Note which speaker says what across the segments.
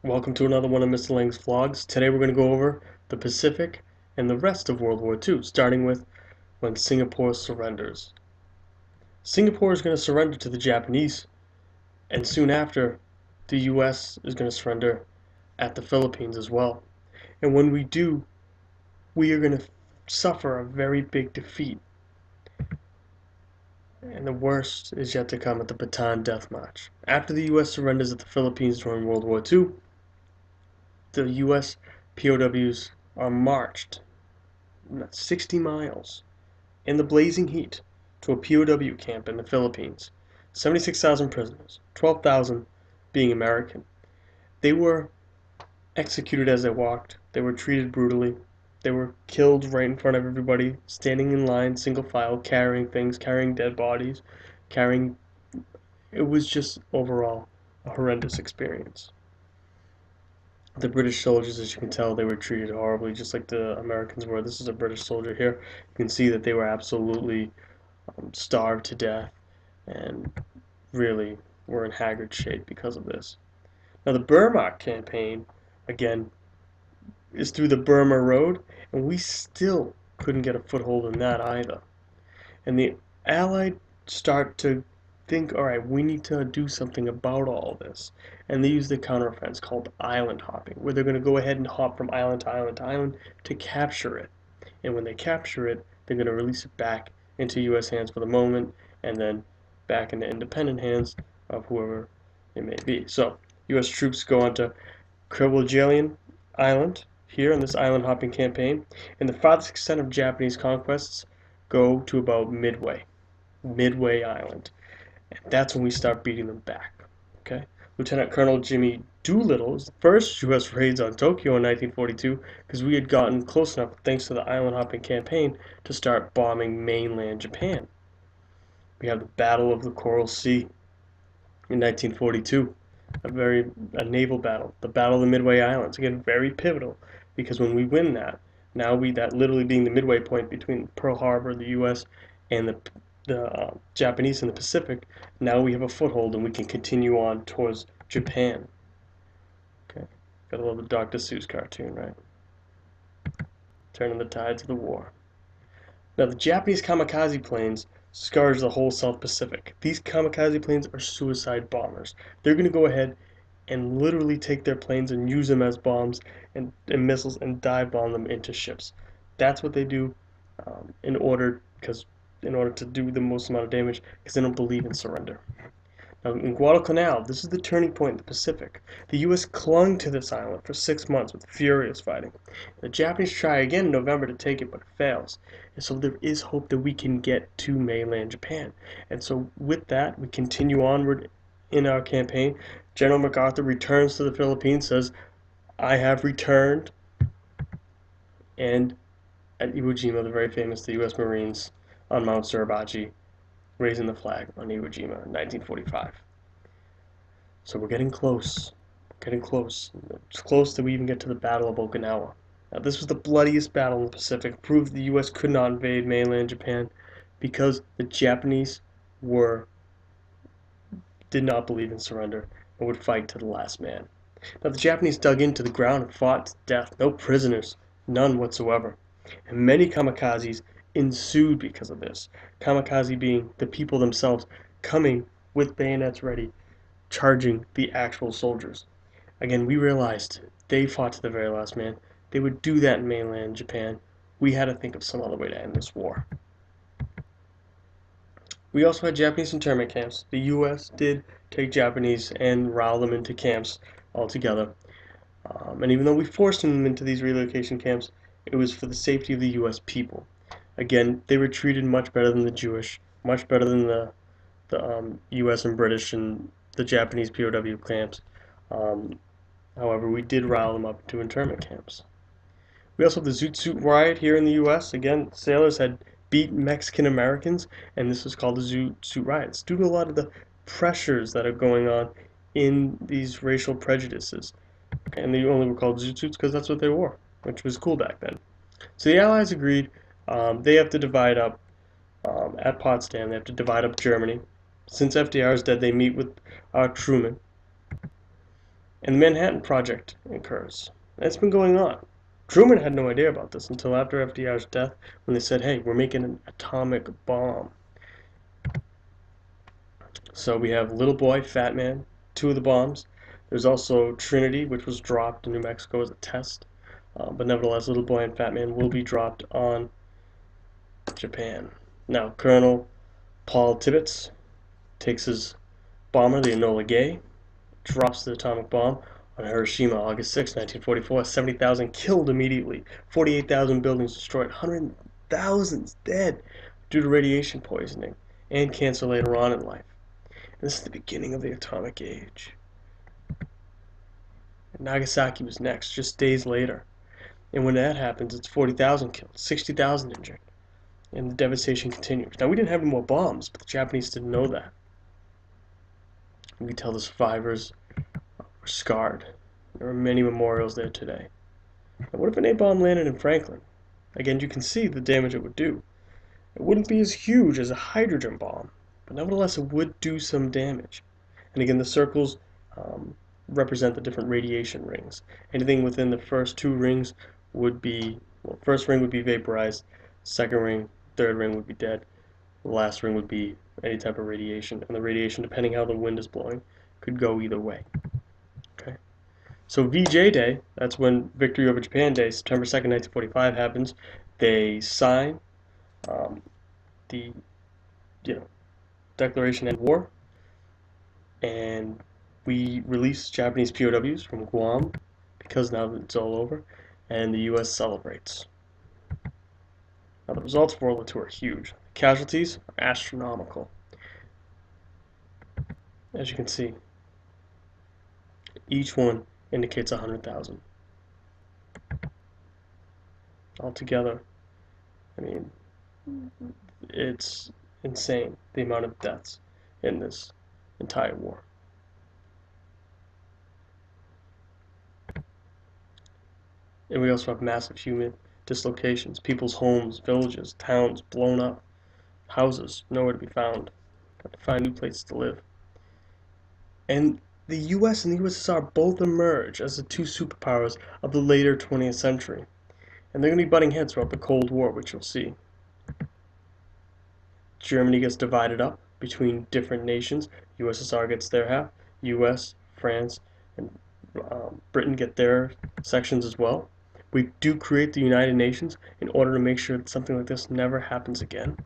Speaker 1: Welcome to another one of Mr. Lang's vlogs. Today we're going to go over the Pacific and the rest of World War II, starting with when Singapore surrenders. Singapore is going to surrender to the Japanese, and soon after, the US is going to surrender at the Philippines as well. And when we do, we are going to suffer a very big defeat. And the worst is yet to come at the Bataan Death March. After the US surrenders at the Philippines during World War II, the US POWs are marched 60 miles in the blazing heat to a POW camp in the Philippines. 76,000 prisoners, 12,000 being American. They were executed as they walked. They were treated brutally. They were killed right in front of everybody, standing in line, single file, carrying things, carrying dead bodies, carrying... It was just overall a horrendous experience. The British soldiers, as you can tell, they were treated horribly, just like the Americans were. This is a British soldier here. You can see that they were absolutely starved to death and really were in haggard shape because of this. Now, the Burma campaign, again, is through the Burma Road, and we still couldn't get a foothold in that either. And the Allied start to think, all right, we need to do something about all this. And they use the counteroffense called island hopping, where they're going to go ahead and hop from island to island to island to capture it. And when they capture it, they're going to release it back into U.S. hands for the moment, and then back into independent hands of whoever it may be. So, U.S. troops go onto Kerguelen Island, here in this island hopping campaign, and the farthest extent of Japanese conquests go to about Midway Island. And that's when we start beating them back. Okay? Lieutenant Colonel Jimmy Doolittle was the first U.S. raids on Tokyo in 1942 because we had gotten close enough, thanks to the island hopping campaign, to start bombing mainland Japan. We have the Battle of the Coral Sea in 1942, a naval battle, the Battle of the Midway Islands. Again, very pivotal because when we win that, that literally being the midway point between Pearl Harbor, the U.S., and the Japanese in the Pacific, now we have a foothold and we can continue on towards Japan. Okay, gotta love the Dr. Seuss cartoon, right? Turning the tides of the war. Now, the Japanese kamikaze planes scourge the whole South Pacific. These kamikaze planes are suicide bombers. They're going to go ahead and literally take their planes and use them as bombs and missiles and dive bomb them into ships. That's what they do in order to do the most amount of damage, because they don't believe in surrender. Now, in Guadalcanal, this is the turning point in the Pacific. The U.S. clung to this island for 6 months with furious fighting. The Japanese try again in November to take it, but it fails. And so there is hope that we can get to mainland Japan. And so with that, we continue onward in our campaign. General MacArthur returns to the Philippines, says, I have returned. And at Iwo Jima, the very famous, the U.S. Marines on Mount Suribachi, raising the flag on Iwo Jima in 1945. So we're getting close. Getting close. It's close that we even get to the Battle of Okinawa. Now, this was the bloodiest battle in the Pacific. Proved the U.S. could not invade mainland Japan because the Japanese did not believe in surrender and would fight to the last man. Now, the Japanese dug into the ground and fought to death. No prisoners. None whatsoever. And many kamikazes ensued because of this. Kamikaze being the people themselves coming with bayonets ready, charging the actual soldiers. Again, we realized they fought to the very last man. They would do that in mainland Japan. We had to think of some other way to end this war. We also had Japanese internment camps. The U.S. did take Japanese and rile them into camps altogether. And even though we forced them into these relocation camps, it was for the safety of the U.S. people. Again, they were treated much better than the Jewish, much better than the U.S. and British and the Japanese POW camps. However, we did rile them up to internment camps. We also have the Zoot Suit riot here in the U.S. Again, sailors had beat Mexican Americans, and this was called the Zoot Suit riot. It's due to a lot of the pressures that are going on in these racial prejudices. And they only were called Zoot Suits because that's what they wore, which was cool back then. So the Allies agreed they have to divide up at Potsdam. They have to divide up Germany. Since FDR is dead, they meet with Truman. and the Manhattan Project occurs. And it's been going on. Truman had no idea about this until after FDR's death, when they said, hey, we're making an atomic bomb. So we have Little Boy, Fat Man, two of the bombs. There's also Trinity, which was dropped in New Mexico as a test. But nevertheless, Little Boy and Fat Man will be dropped on Japan. Now, Colonel Paul Tibbets takes his bomber, the Enola Gay, drops the atomic bomb on Hiroshima, August 6, 1944. 70,000 killed immediately, 48,000 buildings destroyed, hundreds of thousands dead due to radiation poisoning and cancer later on in life. And this is the beginning of the atomic age. And Nagasaki was next, just days later. And when that happens, it's 40,000 killed, 60,000 injured. And the devastation continues. Now, we didn't have any more bombs, but the Japanese didn't know that. We can tell the survivors were scarred. There are many memorials there today. Now, what if an A-bomb landed in Franklin? Again, you can see the damage it would do. It wouldn't be as huge as a hydrogen bomb, but nevertheless it would do some damage. And again, the circles represent the different radiation rings. Anything within the first two rings would be, well, first ring would be vaporized, second ring, third ring would be dead, the last ring would be any type of radiation, and the radiation, depending how the wind is blowing, could go either way. Okay. So VJ Day, that's when Victory over Japan Day, September 2nd, 1945 happens. They sign the Declaration of War, and we release Japanese POWs from Guam because now it's all over, and the U.S. celebrates. Now the results of World War II are huge. The casualties are astronomical. As you can see, each one indicates 100,000. Altogether, I mean, it's insane the amount of deaths in this entire war. And we also have massive human dislocations, people's homes, villages, towns blown up, houses nowhere to be found, got to find new places to live. And the US and the USSR both emerge as the two superpowers of the later 20th century. And they're going to be butting heads throughout the Cold War, which you'll see. Germany gets divided up between different nations. USSR gets their half. US, France, and Britain get their sections as well. We do create the United Nations in order to make sure that something like this never happens again.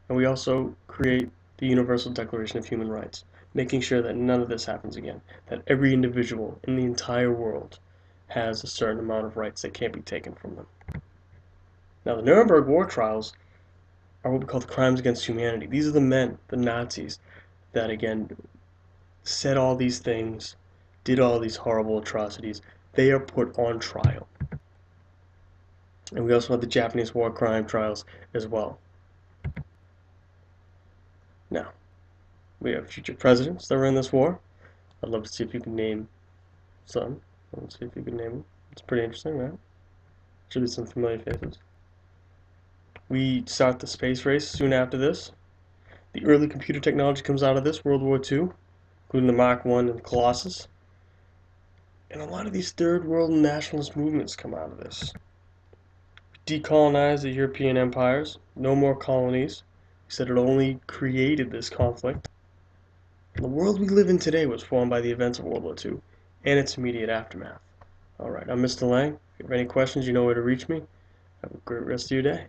Speaker 1: And we also create the Universal Declaration of Human Rights, making sure that none of this happens again, that every individual in the entire world has a certain amount of rights that can't be taken from them. Now, the Nuremberg war trials are what we call the crimes against humanity. These are the men, the Nazis, that again said all these things, did all these horrible atrocities. They are put on trial. And we also have the Japanese war crime trials as well. Now, we have future presidents that were in this war. I'd love to see if you can name some. Let's see if you can name them. It's pretty interesting, right? Should be some familiar faces. We start the space race soon after this. The early computer technology comes out of this, World War II, including the Mark I and the Colossus. And a lot of these third world nationalist movements come out of this. Decolonize the European empires, no more colonies. We said it only created this conflict. And the world we live in today was formed by the events of World War II and its immediate aftermath. Alright, I'm Mr. Lang. If you have any questions, you know where to reach me. Have a great rest of your day.